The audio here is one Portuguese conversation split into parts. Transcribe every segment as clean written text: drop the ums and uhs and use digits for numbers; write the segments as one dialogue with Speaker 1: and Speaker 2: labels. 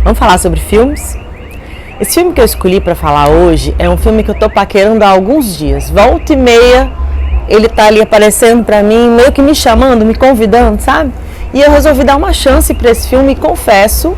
Speaker 1: Vamos falar sobre filmes? Esse filme que eu escolhi para falar hoje é um filme que eu tô paquerando há alguns dias. Volta e meia, ele tá ali aparecendo para mim, meio que me chamando, me convidando, sabe? E eu resolvi dar uma chance para esse filme e confesso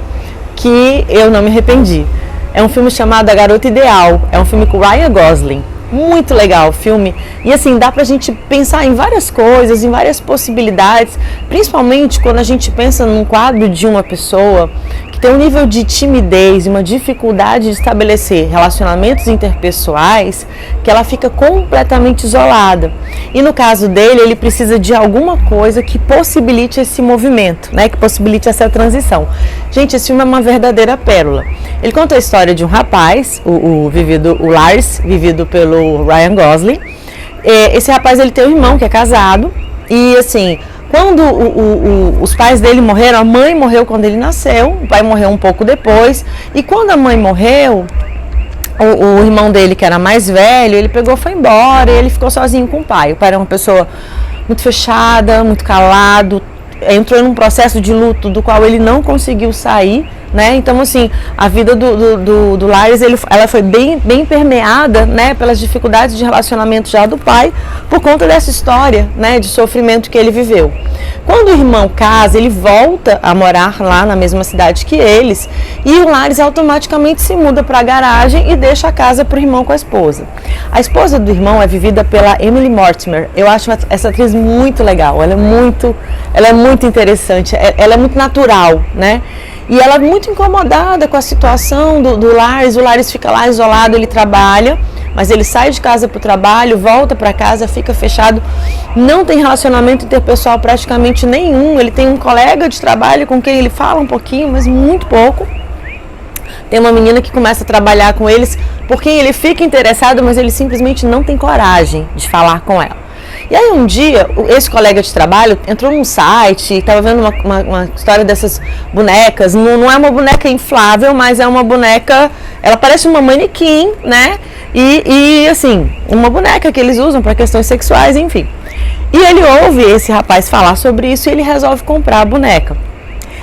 Speaker 1: que eu não me arrependi. É um filme chamado A Garota Ideal, é um filme com Ryan Gosling. Muito legal o filme, e assim, dá pra gente pensar em várias coisas, em várias possibilidades, principalmente quando a gente pensa num quadro de uma pessoa que tem um nível de timidez, uma dificuldade de estabelecer relacionamentos interpessoais, que ela fica completamente isolada. E no caso dele, ele precisa de alguma coisa que possibilite esse movimento, né, que possibilite essa transição. Gente, esse filme é uma verdadeira pérola. Ele conta a história de um rapaz, o Lars, vivido pelo Ryan Gosling. Esse rapaz, ele tem um irmão que é casado e assim, quando os pais dele morreram, a mãe morreu quando ele nasceu, o pai morreu um pouco depois, e quando a mãe morreu, o irmão dele, que era mais velho, ele pegou, foi embora e ele ficou sozinho com o pai. O pai era uma pessoa muito fechada, muito calado, entrou num processo de luto do qual ele não conseguiu sair, né? Então, assim, a vida do Lars, ela foi bem permeada, né, pelas dificuldades de relacionamento já do pai, por conta dessa história, né, de sofrimento que ele viveu. Quando o irmão casa, ele volta a morar lá na mesma cidade que eles, e o Lars automaticamente se muda para a garagem e deixa a casa para o irmão com a esposa. A esposa do irmão é vivida pela Emily Mortimer. Eu acho essa atriz muito legal, ela é muito interessante, ela é muito natural, né? E ela é muito incomodada com a situação do Lars. O Lars fica lá isolado, ele trabalha, mas ele sai de casa para o trabalho, volta para casa, fica fechado, não tem relacionamento interpessoal praticamente nenhum. Ele tem um colega de trabalho com quem ele fala um pouquinho, mas muito pouco. Tem uma menina que começa a trabalhar com eles, por quem ele fica interessado, mas ele simplesmente não tem coragem de falar com ela. E aí um dia, esse colega de trabalho entrou num site, estava vendo uma história dessas bonecas. Não é uma boneca inflável, mas é uma boneca, ela parece uma manequim, né? E assim, uma boneca que eles usam para questões sexuais, enfim. E ele ouve esse rapaz falar sobre isso e ele resolve comprar a boneca.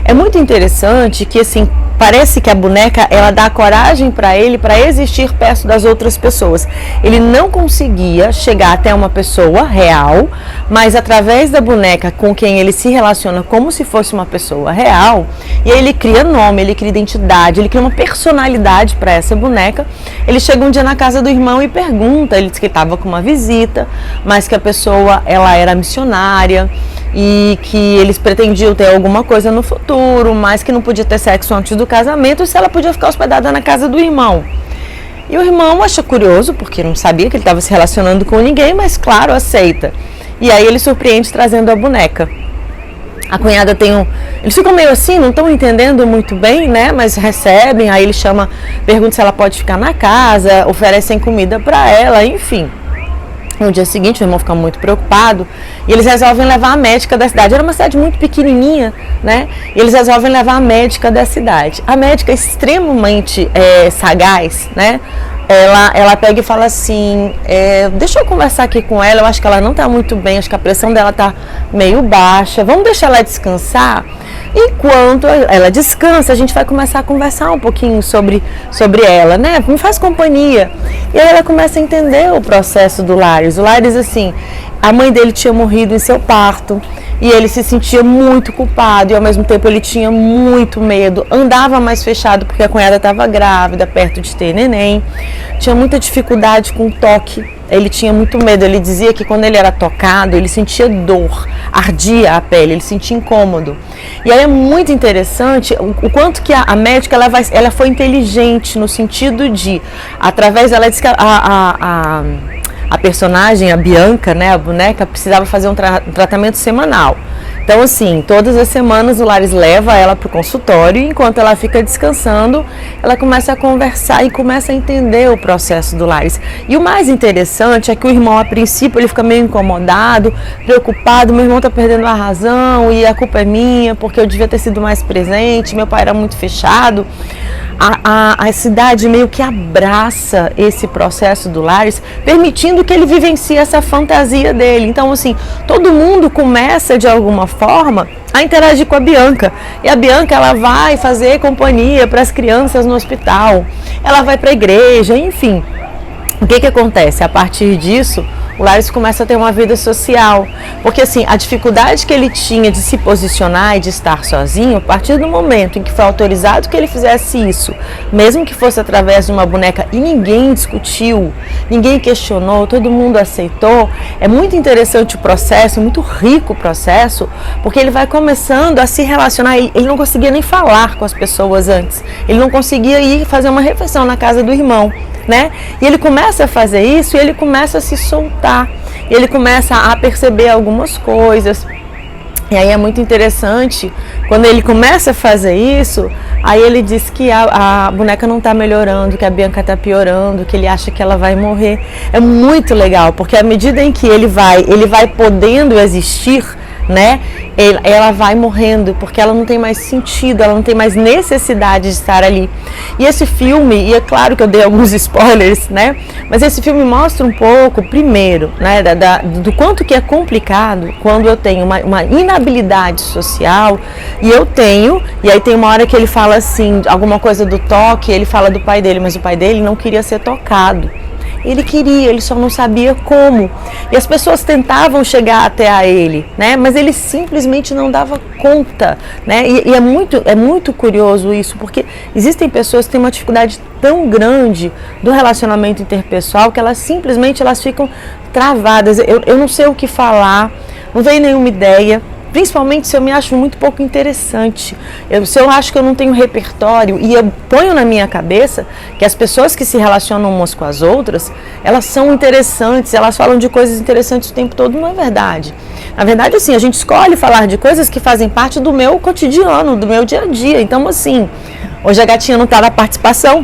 Speaker 1: É muito interessante que, assim, parece que a boneca, ela dá coragem para ele para existir perto das outras pessoas. Ele não conseguia chegar até uma pessoa real, mas através da boneca com quem ele se relaciona como se fosse uma pessoa real, e aí ele cria nome, ele cria identidade, ele cria uma personalidade para essa boneca. Ele chega um dia na casa do irmão e pergunta, ele disse que estava com uma visita, mas que a pessoa, ela era missionária e que eles pretendiam ter alguma coisa no futuro, mas que não podia ter sexo antes do casamento, e se ela podia ficar hospedada na casa do irmão. E o irmão acha curioso, porque não sabia que ele estava se relacionando com ninguém, mas claro, aceita. E aí ele surpreende trazendo a boneca. A cunhada eles ficam meio assim, não estão entendendo muito bem, né? Mas recebem, aí ele pergunta se ela pode ficar na casa, oferecem comida para ela, enfim. No dia seguinte, o irmão fica muito preocupado e eles resolvem levar a médica da cidade. Era uma cidade muito pequenininha, né? E eles resolvem levar a médica da cidade. A médica é extremamente sagaz, né? Ela pega e fala assim, deixa eu conversar aqui com ela, eu acho que ela não está muito bem, acho que a pressão dela está meio baixa, vamos deixar ela descansar? Enquanto ela descansa, a gente vai começar a conversar um pouquinho sobre ela, né? Me faz companhia. E aí ela começa a entender o processo do Lars. O Lars, assim, a mãe dele tinha morrido em seu parto e ele se sentia muito culpado e ao mesmo tempo ele tinha muito medo, andava mais fechado porque a cunhada estava grávida, perto de ter neném, tinha muita dificuldade com o toque, ele tinha muito medo, ele dizia que quando ele era tocado, ele sentia dor, ardia a pele, ele sentia incômodo. E aí é muito interessante o quanto que a médica ela foi inteligente no sentido de, através dela, disse que a personagem, a Bianca, né, a boneca, precisava fazer um tratamento semanal. Então, assim, todas as semanas o Lars leva ela para o consultório e enquanto ela fica descansando, ela começa a conversar e começa a entender o processo do Lars. E o mais interessante é que o irmão, a princípio, ele fica meio incomodado, preocupado, meu irmão está perdendo a razão e a culpa é minha porque eu devia ter sido mais presente, meu pai era muito fechado. a cidade meio que abraça esse processo do Lares, permitindo que ele vivencie essa fantasia dele. Então, assim, todo mundo começa de alguma forma a interagir com a Bianca. E a Bianca, ela vai fazer companhia para as crianças no hospital, ela vai para a igreja, enfim. O que acontece? A partir disso, o Lares começa a ter uma vida social, porque assim, a dificuldade que ele tinha de se posicionar e de estar sozinho, a partir do momento em que foi autorizado que ele fizesse isso, mesmo que fosse através de uma boneca, e ninguém discutiu, ninguém questionou, todo mundo aceitou, é muito interessante o processo, muito rico o processo, porque ele vai começando a se relacionar, ele não conseguia nem falar com as pessoas antes, ele não conseguia ir fazer uma refeição na casa do irmão, né? E ele começa a fazer isso e ele começa a se soltar, e ele começa a perceber algumas coisas. E aí é muito interessante, quando ele começa a fazer isso, aí ele diz que a boneca não está melhorando, que a Bianca está piorando, que ele acha que ela vai morrer. É muito legal, porque à medida em que ele vai podendo existir, né, ela vai morrendo, porque ela não tem mais sentido, ela não tem mais necessidade de estar ali. E esse filme, e é claro que eu dei alguns spoilers, né, mas esse filme mostra um pouco, primeiro, né, do quanto que é complicado quando eu tenho uma inabilidade social, e aí tem uma hora que ele fala assim, alguma coisa do toque, ele fala do pai dele, mas o pai dele não queria ser tocado. Ele queria, ele só não sabia como. E as pessoas tentavam chegar até a ele, né? Mas ele simplesmente não dava conta, né? E é muito curioso isso, porque existem pessoas que têm uma dificuldade tão grande do relacionamento interpessoal que elas simplesmente ficam travadas. Eu não sei o que falar, não veio nenhuma ideia. Principalmente se eu me acho muito pouco interessante, se eu acho que eu não tenho repertório, e eu ponho na minha cabeça que as pessoas que se relacionam umas com as outras, elas são interessantes, elas falam de coisas interessantes o tempo todo, não é verdade. Na verdade, assim, a gente escolhe falar de coisas que fazem parte do meu cotidiano, do meu dia a dia. Então, assim, hoje a gatinha não está na participação,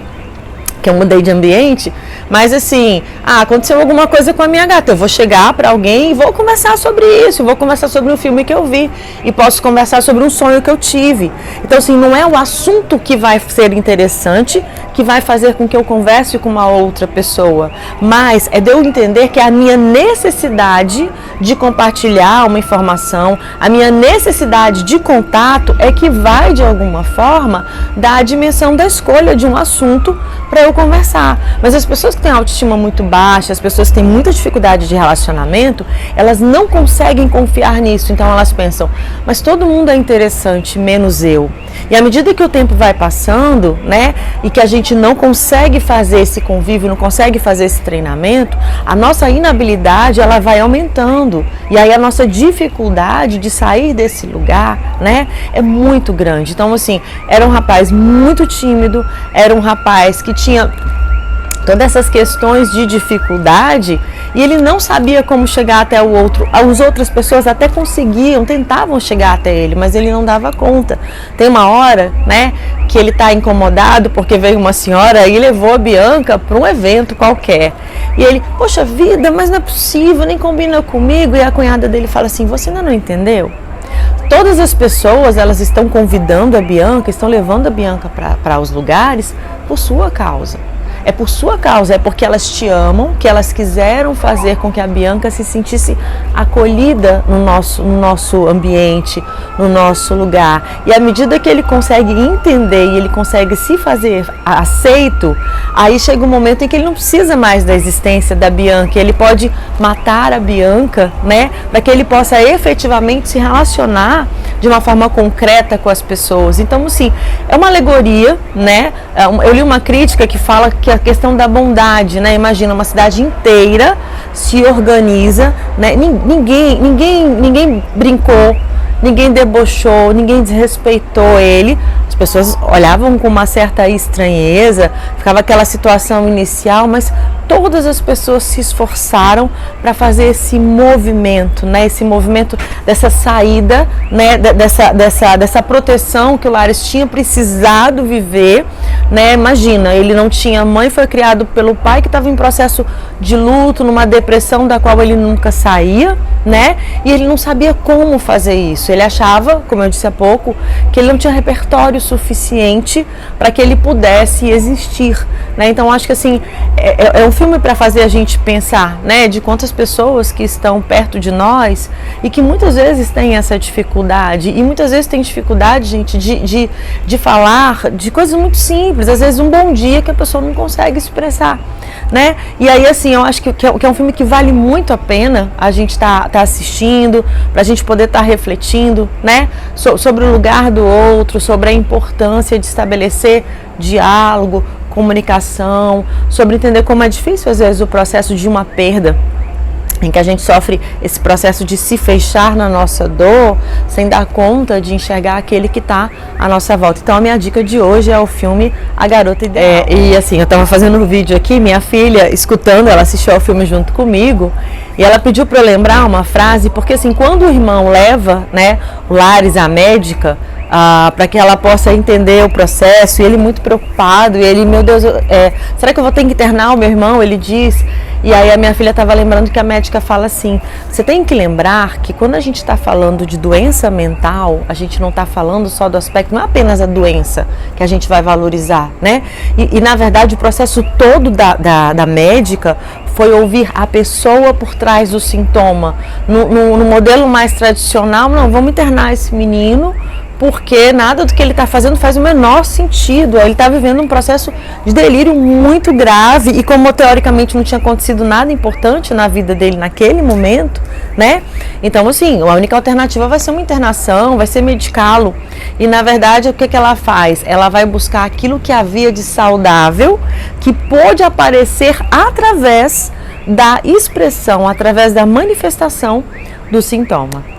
Speaker 1: que eu mudei de ambiente, mas assim, aconteceu alguma coisa com a minha gata, eu vou chegar para alguém e vou conversar sobre isso, vou conversar sobre um filme que eu vi, e posso conversar sobre um sonho que eu tive. Então, assim, não é o assunto que vai ser interessante, que vai fazer com que eu converse com uma outra pessoa, mas é de eu entender que a minha necessidade de compartilhar uma informação, a minha necessidade de contato é que vai, de alguma forma, dar a dimensão da escolha de um assunto para eu conversar. Mas as pessoas que têm autoestima muito baixa, as pessoas que têm muita dificuldade de relacionamento, elas não conseguem confiar nisso. Então elas pensam, mas todo mundo é interessante, menos eu. E à medida que o tempo vai passando, né, e que a gente não consegue fazer esse convívio, não consegue fazer esse treinamento, a nossa inabilidade, ela vai aumentando. E aí a nossa dificuldade de sair desse lugar, né, é muito grande. Então, assim, era um rapaz muito tímido, era um rapaz que tinha todas essas questões de dificuldade, e ele não sabia como chegar até o outro. As outras pessoas até conseguiam, tentavam chegar até ele, mas ele não dava conta. Tem uma hora, né, que ele está incomodado porque veio uma senhora e levou a Bianca para um evento qualquer. E ele, poxa vida, mas não é possível, nem combina comigo. E a cunhada dele fala assim, você ainda não entendeu? Todas as pessoas, elas estão convidando a Bianca, estão levando a Bianca para os lugares por sua causa. É por sua causa, é porque elas te amam, que elas quiseram fazer com que a Bianca se sentisse acolhida no nosso ambiente, no nosso lugar. E à medida que ele consegue entender e ele consegue se fazer aceito, aí chega um momento em que ele não precisa mais da existência da Bianca, ele pode matar a Bianca, né, para que ele possa efetivamente se relacionar de uma forma concreta com as pessoas. Então, assim, é uma alegoria, né? Eu li uma crítica que fala que a questão da bondade, né? Imagina, uma cidade inteira se organiza, né? Ninguém brincou, ninguém debochou, ninguém desrespeitou ele. As pessoas olhavam com uma certa estranheza, ficava aquela situação inicial, mas todas as pessoas se esforçaram para fazer esse movimento, né? Esse movimento dessa saída, né? Dessa proteção que o Lares tinha precisado viver, né? Imagina, ele não tinha mãe, foi criado pelo pai que estava em processo de luto, numa depressão da qual ele nunca saía, né? E ele não sabia como fazer isso. Ele achava, como eu disse há pouco, que ele não tinha repertório suficiente para que ele pudesse existir, né? Então acho que assim é um filme para fazer a gente pensar, né? De quantas pessoas que estão perto de nós e que muitas vezes têm essa dificuldade, e muitas vezes tem dificuldade, gente, de falar de coisas muito simples, às vezes um bom dia que a pessoa não consegue expressar, né? E aí assim, eu acho que é um filme que vale muito a pena a gente tá assistindo, para a gente poder estar refletindo, né? Sobre o lugar do outro, sobre a importância de estabelecer diálogo, comunicação, sobre entender como é difícil às vezes o processo de uma perda, em que a gente sofre esse processo de se fechar na nossa dor, sem dar conta de enxergar aquele que está à nossa volta. Então a minha dica de hoje é o filme A Garota Ideal. E assim, eu estava fazendo um vídeo aqui, minha filha escutando, ela assistiu ao filme junto comigo, e ela pediu para eu lembrar uma frase, porque assim, quando o irmão leva, né, o Lares à médica, para que ela possa entender o processo, e ele muito preocupado, e ele, meu Deus, será que eu vou ter que internar o meu irmão? Ele diz. E aí a minha filha estava lembrando que a médica fala assim, você tem que lembrar que quando a gente está falando de doença mental, a gente não está falando só do aspecto, não é apenas a doença que a gente vai valorizar, né? E na verdade o processo todo da médica foi ouvir a pessoa por trás do sintoma. No modelo mais tradicional, não, vamos internar esse menino, porque nada do que ele está fazendo faz o menor sentido. Ele está vivendo um processo de delírio muito grave, e como teoricamente não tinha acontecido nada importante na vida dele naquele momento, né? Então assim, a única alternativa vai ser uma internação, vai ser medicá-lo. E na verdade o que ela faz? Ela vai buscar aquilo que havia de saudável, que pôde aparecer através da expressão, através da manifestação do sintoma.